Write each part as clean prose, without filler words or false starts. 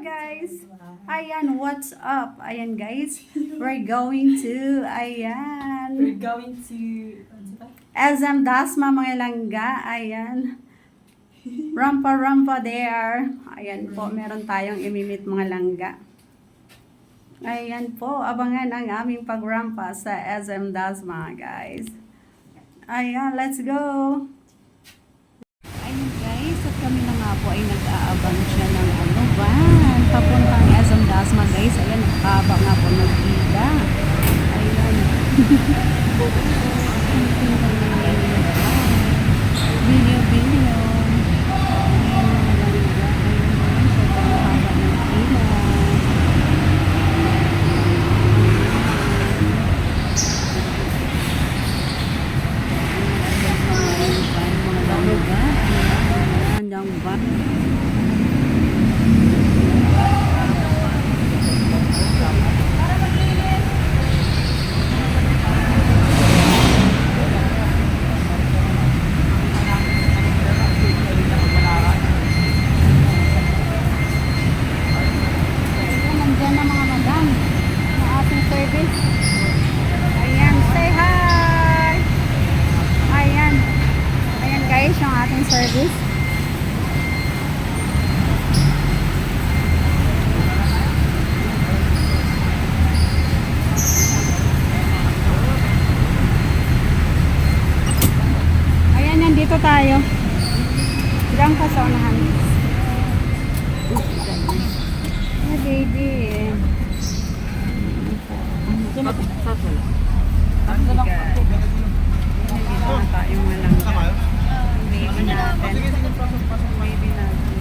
guys. Ayan, what's up? Ayan guys, we're going to, We're going to... SM Dasma mga langga. Ayan. Rampa there. Ayan po, meron tayong imimit mga langga. Ayan po, abangan ang aming pagrampa sa SM Dasma guys. Ayan, let's go! Ayun guys, at kami na nga po ay nag-aabang siya ng van. Papuntang SM Dasma guys. Ayan, nakakaba nga po nag-ida. Ayan. Video. Service. Ayan, nandito tayo. Diyan ka sa unahan. Hey, baby. Tayong malangga. Baby natin. Baby natin.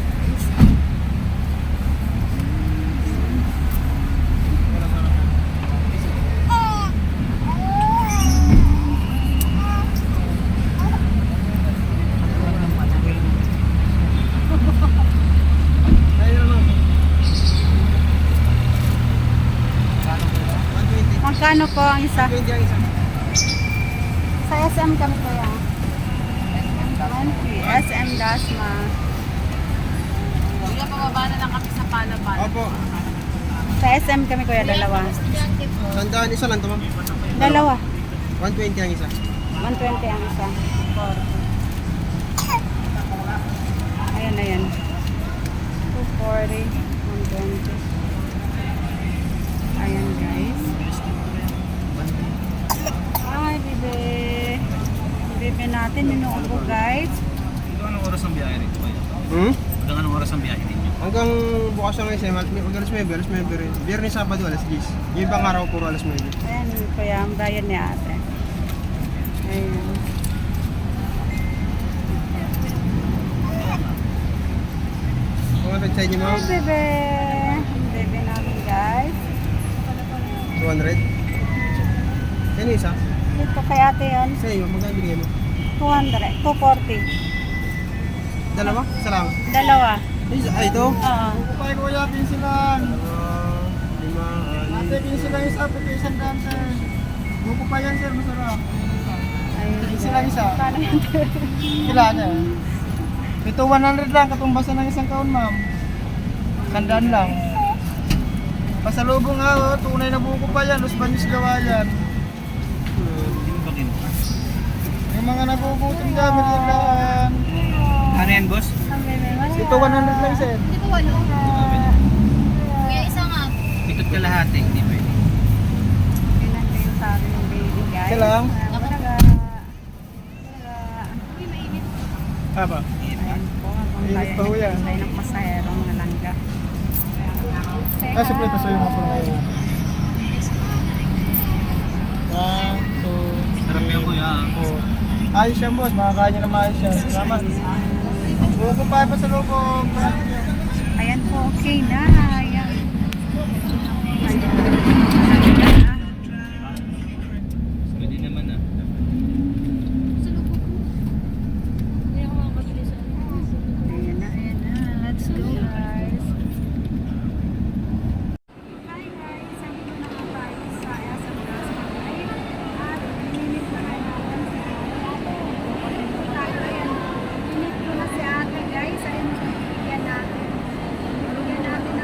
Magkano po ang isa? Sa SM kami kaya. SM Dasma. Kuya, pababa na lang kami sa Palapan. Opo. Sa SM kami kuya, dalawa. Sandaan, isa lang to ma'am. Dalawa. 120 ang isa. 120 ang isa. Ayan. 240. 120. Ayan guys. Ay, bebe. Bebe natin, minuubo guys. Anong oras ang biyahe rito kayo? Hanggang anong oras ang biyahe ninyo? Hanggang bukas ang isa, alas 9 rin. Biyernes, Sabado, alas 10. Yung ibang araw, puro alas 9. Ayan, kuya, ang bayan ni ate. Ayan. Kung sa inyo ma'am, Ay, bebe. Ang bebe namin guys. 200. Yan yung isa. Ito kay ate yan. Sa iyo, magkano binigay mo? 200. 240. Dalawa? Isa lang. Dalawa. Ay, ito? Oo. Kupay ko ya, pinsilan. 5, Ate, pinsilan yung sa application dante. Buko pa yan, sir, masarap. Ayun. Pinsilan isa. Paano yan? Kailangan niya. Ito 100 lang, katumbasan ng isang kaon, ma'am. Sandaan lang. Pasalubong nga, tunay na buko pa yan, Los Baños gawa yan. Yung mga nagugutom dyan, meriendaan. Ano yan, boss? Ang bebe. Ito 100 lang, sir. Dito walo. Kuya, isa nga. Itot ka lahat eh, hindi pwede. Tingnan ko yung sabi ng baby guys. Isa lang? Apa? Ayan po, habang Init pa ho tayo yan. tayo ng pasahero mga langga. Kasi plito sa'yo mga pala yun. 1, 2, Sarap yan, kuya. ayos yan, boss. Makakain niyo na maayos yan. Salamat. Buko pa yung pasalubong. Ayan po, okay na. Ayan. Pwede naman ah. Ayan na. Let's go guys. Hi guys, andito na nga tayo sa SM Dasma. At minit na nga natin si ate. Minit ko na si ate guys. Ayun, bigyan natin. Bigyan natin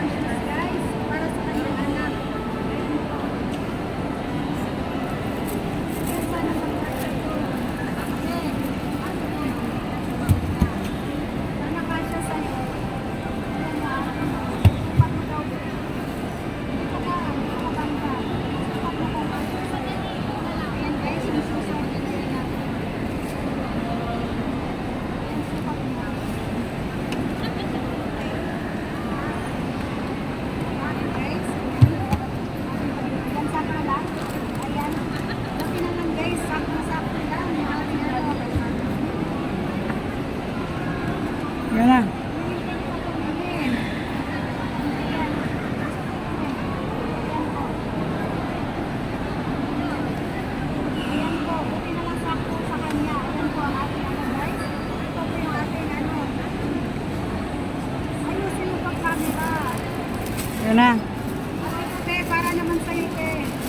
Yun na. Te, para naman sa'yo, te.